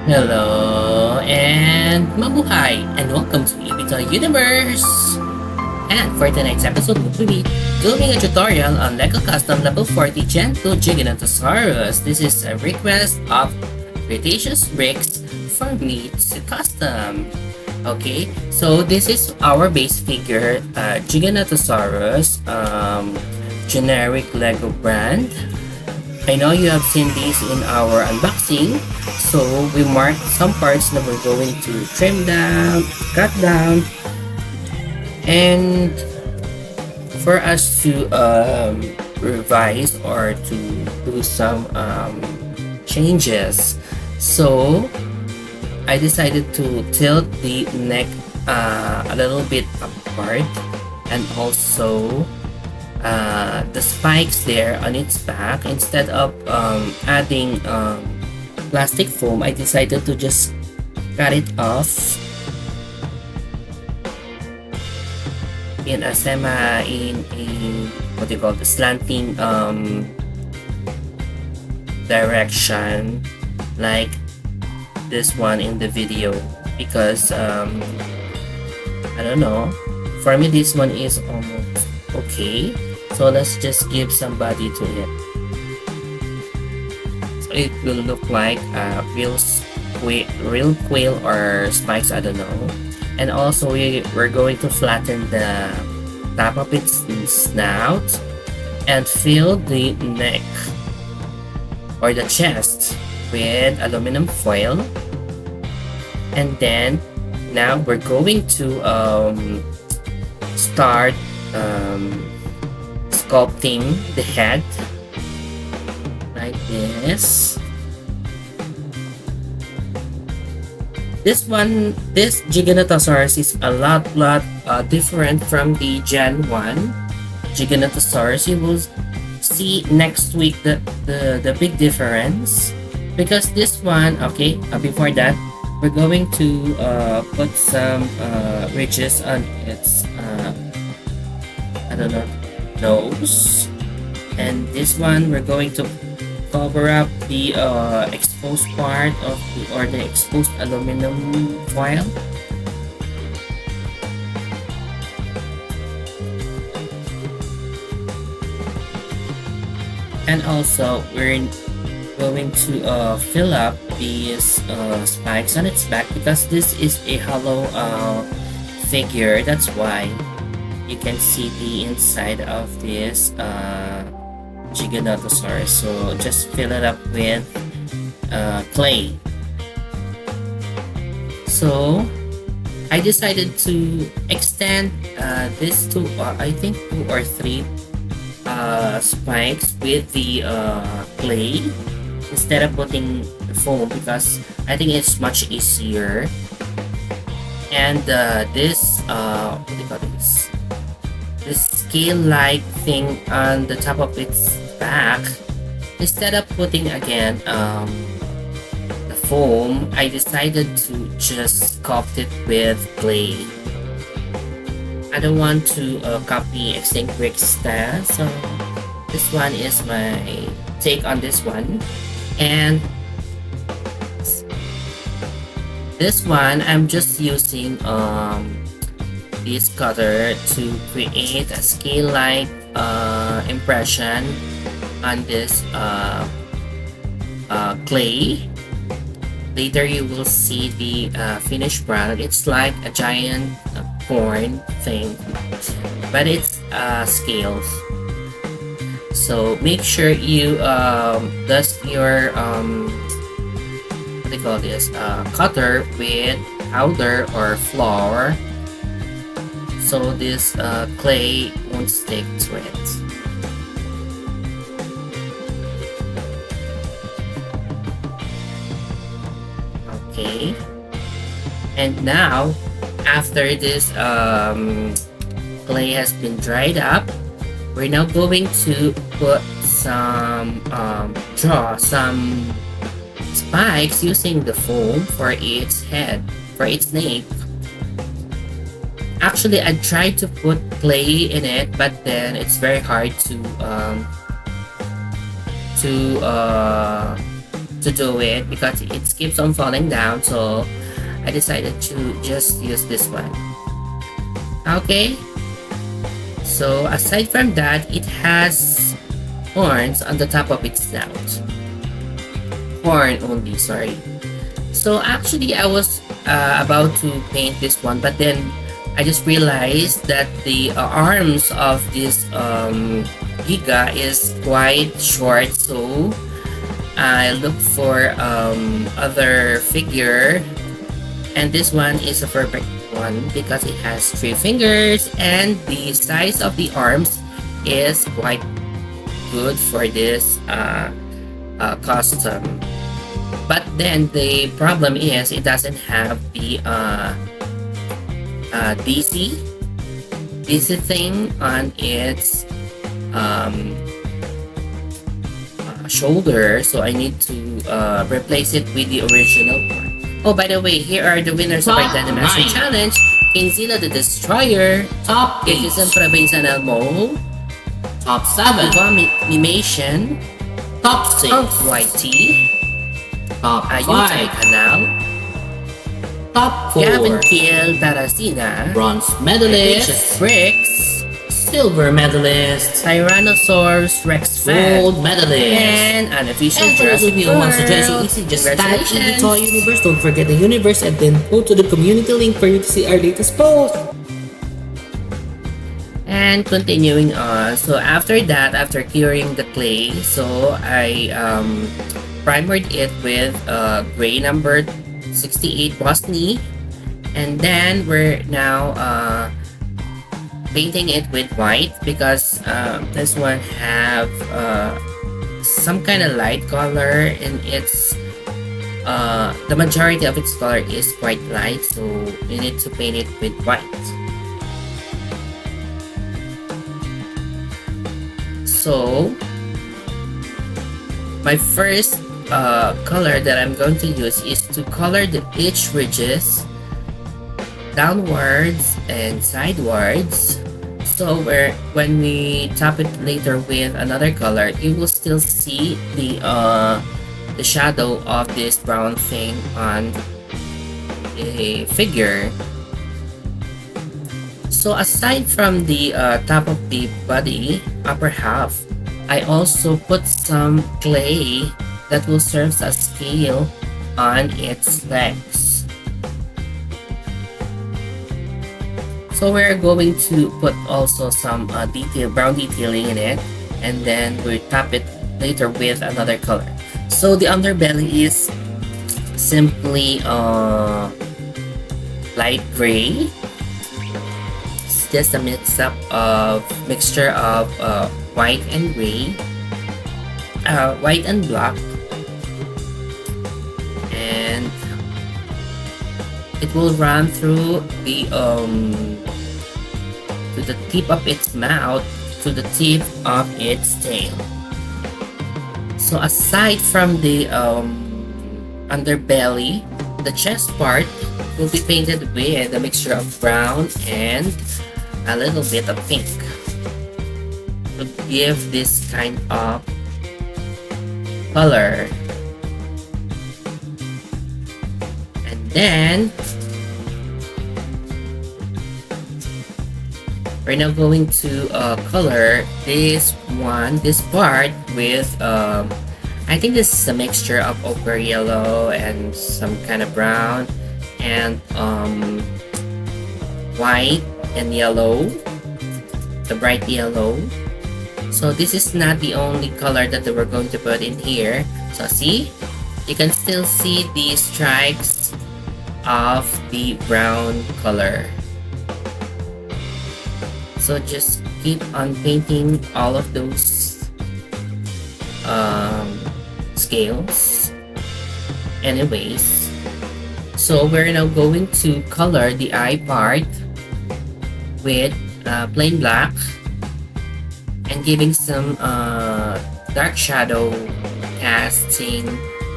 Hello and mabuhay and welcome to Ibito Universe! And for tonight's episode, we'll be doing a tutorial on Lego Custom Level 40 Gen 2 Giganotosaurus. This is a request of Cretaceous Bricks for me to custom. Okay, so this is our base figure, Giganotosaurus, generic Lego brand. I know you have seen these in our unboxing, so we marked some parts that we're going to trim down, cut down, and for us to revise or to do some changes. So I decided to tilt the neck a little bit apart, and also the spikes there on its back. Instead of adding plastic foam, I decided to just cut it off in a what do you call the slanting direction, like this one in the video, because I don't know, for me this one is almost okay. So let's just give some body to it. So it will look like real quail or spikes, I don't know. And also we're going to flatten the top of its snout and fill the neck or the chest with aluminum foil. And then now we're going to start sculpting the head like this. This Giganotosaurus is a lot different from the Gen 1 Giganotosaurus. You will see next week the big difference, because this one, okay, before that we're going to put some ridges on its I don't know, nose, and this one we're going to cover up the exposed part of the exposed aluminum foil. And also we're going to fill up these spikes on its back, because this is a hollow figure. That's why you can see the inside of this Giganotosaurus. So just fill it up with clay. So I decided to extend this to I think 2 or 3 spikes with the clay instead of putting the foam, because I think it's much easier. And this what do you call this? This scale-like thing on the top of its back, instead of putting again the foam, I decided to just sculpt it with clay. I don't want to copy Extinct Brick style, so this one is my take on this one. And this one I'm just using this cutter to create a scale-like impression on this clay. Later you will see the finished product. It's like a giant corn thing, but it's scales. So make sure you dust your what do you call this, cutter with powder or flour, so this clay won't stick to it. Okay, and now after this clay has been dried up, we're now going to put some draw some spikes using the foam for its head, for its neck. Actually, I tried to put clay in it, but then it's very hard to to do it because it keeps on falling down, so I decided to just use this one. Okay, so aside from that, it has horns on the top of its snout. Horn only, sorry. So actually I was about to paint this one, but then I just realized that the arms of this Giga is quite short, so I looked for other figure, and this one is a perfect one because it has 3 fingers and the size of the arms is quite good for this custom. But then the problem is it doesn't have the DC thing on its shoulder, so I need to replace it with the original part. Oh, by the way, here are the winners of our Dynamaster Challenge. Kingzilla the Destroyer, Top 8. Kikism Provincial Mo, Top 7. Animation, Top 6. YT, Top Yutai 5. Canal, Top Gavin 4. Kiel Tarasina, Bronze Precious medalist. Bricks, Silver medalist. Tyrannosaurus Rex Fan, Gold medalist. and unofficial And for those Jurassic of you who wants to join so World. easy, just type in the Congratulations. Toy Universe. Don't forget the universe and then go to the community link for you to see our latest post. And continuing on, so after that, after curing the clay, so I primered it with gray number 68 Bosny, and then we're now painting it with white because this one have some kind of light color, and it's the majority of its color is quite light, so you need to paint it with white. So my first color that I'm going to use is to color the edge ridges downwards and sidewards, so when we top it later with another color, you will still see the shadow of this brown thing on the figure. So aside from the top of the body, upper half, I also put some clay that will serve as scale on its legs. So we're going to put also some brown detailing in it, and then we top it later with another color. So the underbelly is simply light gray. It's just a mixture of white and gray, white and black, and it will run through the to the tip of its mouth to the tip of its tail. So aside from the underbelly, the chest part will be painted with a mixture of brown and a little bit of pink to give this kind of color. And then we're now going to color this part with I think this is a mixture of ochre yellow and some kind of brown and white and yellow, the bright yellow. So this is not the only color that we're going to put in here. So see, you can still see the stripes of the brown color. So just keep on painting all of those scales. Anyways, so we're now going to color the eye part with plain black and giving some dark shadow casting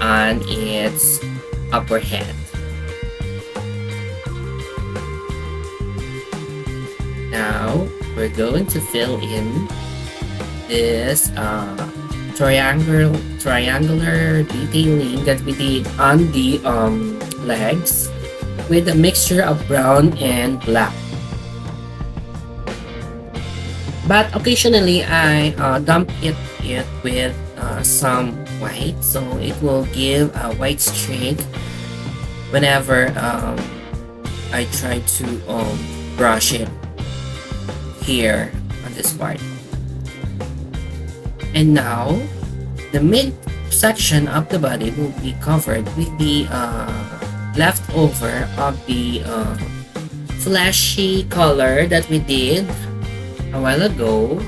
on its upper head. Now we're going to fill in this triangular detailing that we did on the legs with a mixture of brown and black. But occasionally I dump it with some white, so it will give a white streak whenever I try to brush it here on this part. And now the mid section of the body will be covered with the leftover of the flashy color that we did a while ago.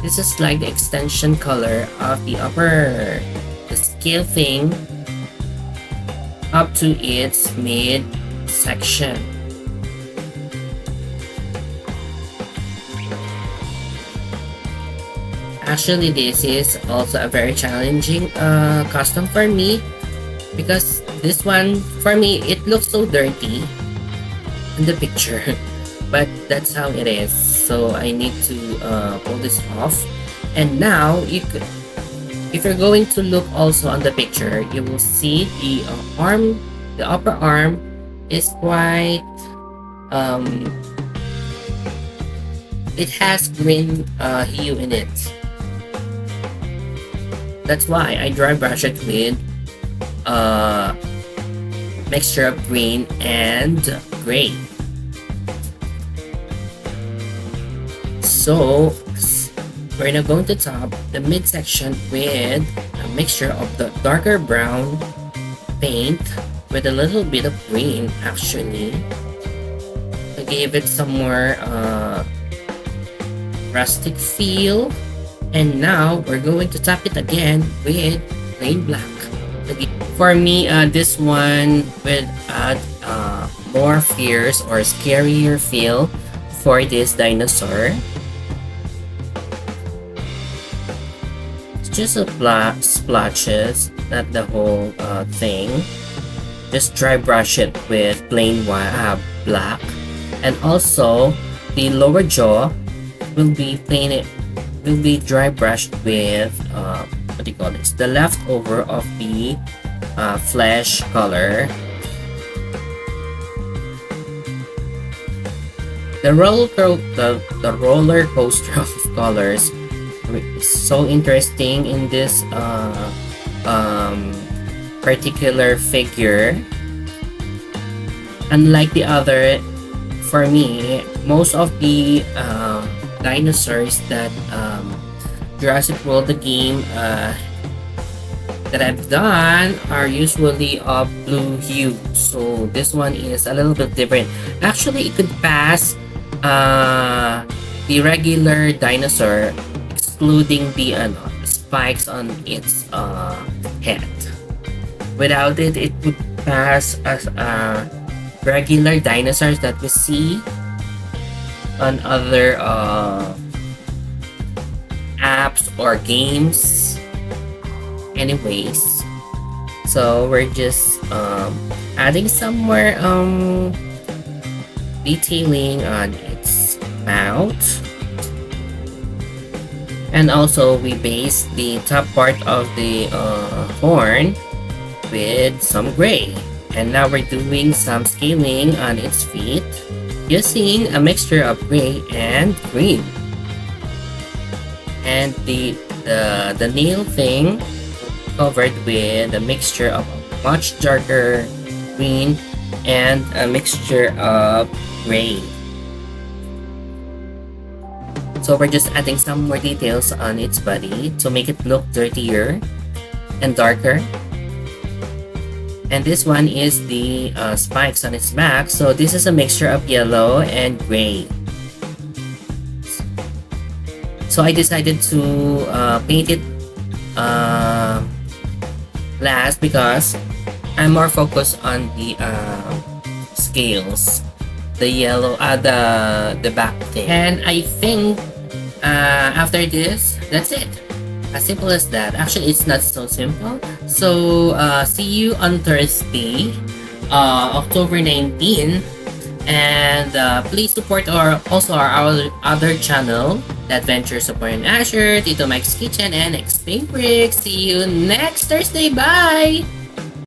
This is like the extension color of the upper, the scale thing up to its mid section. Actually, this is also a very challenging custom for me, because this one, for me, it looks so dirty in the picture. But that's how it is, so I need to pull this off. And now you could, if you're going to look also on the picture, you will see the arm, the upper arm is quite it has green hue in it. That's why I dry brush it with mixture of green and gray. So we're now going to top the midsection with a mixture of the darker brown paint with a little bit of green, actually. I gave it some more rustic feel. And now we're going to top it again with plain black. For me, this one will add more fierce or scarier feel for this dinosaur. Just a splotches, not the whole thing. Just dry brush it with plain black, and also the lower jaw will be dry brushed with what do you call this? The leftover of the flesh color. The roller coaster of colors. So interesting in this particular figure. Unlike the other, for me, most of the dinosaurs that Jurassic World, the game that I've done, are usually of blue hue. So this one is a little bit different. Actually, it could pass the regular dinosaur, excluding the spikes on its head. Without it, it would pass as regular dinosaurs that we see on other apps or games. Anyways, so we're just adding some more detailing on its mouth. And also we base the top part of the horn with some gray. And now we're doing some scaling on its feet using a mixture of gray and green. And the nail thing covered with a mixture of much darker green and a mixture of gray. So we're just adding some more details on its body to make it look dirtier and darker. And this one is the spikes on its back. So this is a mixture of yellow and gray. So I decided to paint it last because I'm more focused on the scales, the yellow, the back thing. And I think after this, that's it. As simple as that. Actually, it's not so simple. So see you on Thursday, October 19, and please support our other channel, The Adventures of Warren Asher, Tito Mike's Kitchen, and Extreme Freak. See you next Thursday. Bye!